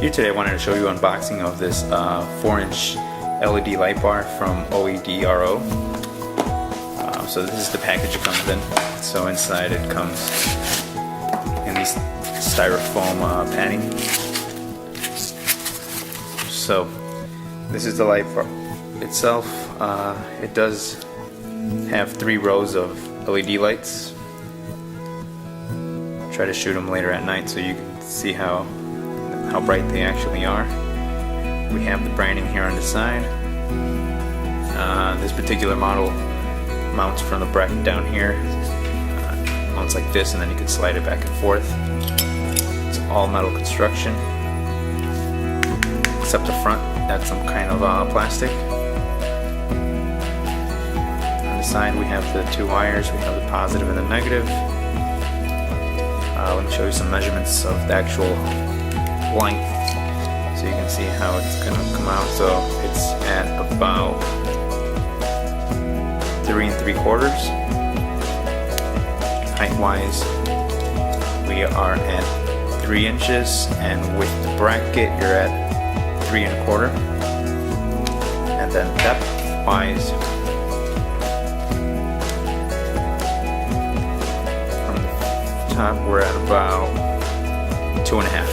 Here today I wanted to show you unboxing of this 4-inch LED light bar from OEDRO. So this is the package it comes in. So inside it comes in these styrofoam padding. So this is the light bar itself. It does have 3 rows of LED lights. I'll try to shoot them later at night so you can see how bright they actually are. We have the branding here on the side. This particular model mounts from the bracket down here. Mounts like this, and then you can slide it back and forth. It's all metal construction, except the front. That's some kind of plastic. On the side we have the 2 wires. We have the positive and the negative. Let me show you some measurements of the actual length so you can see how it's going to come out. So it's at about 3 3/4. Height wise we are at 3 inches, and with the bracket you're at 3 1/4. And then depth wise from the top we're at about 2 1/2.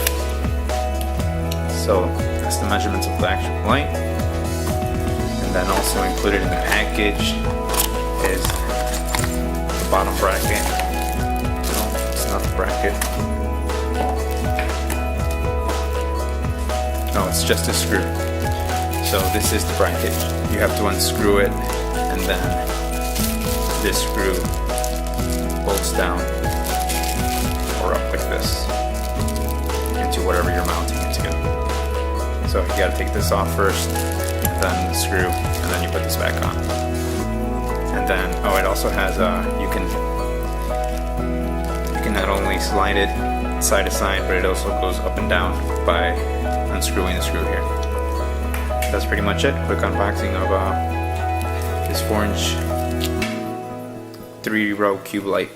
So that's the measurements of the actual light. And then also included in the package is the bottom bracket. No, it's not the bracket. No, it's just a screw. So this is the bracket. You have to unscrew it, and then this screw bolts down or up like this into whatever you're mounting it to. So you gotta take this off first, then the screw, and then you put this back on. And then, it also has you can not only slide it side to side, but it also goes up and down by unscrewing the screw here. That's pretty much it. Quick unboxing of this 4-inch 3-row cube light.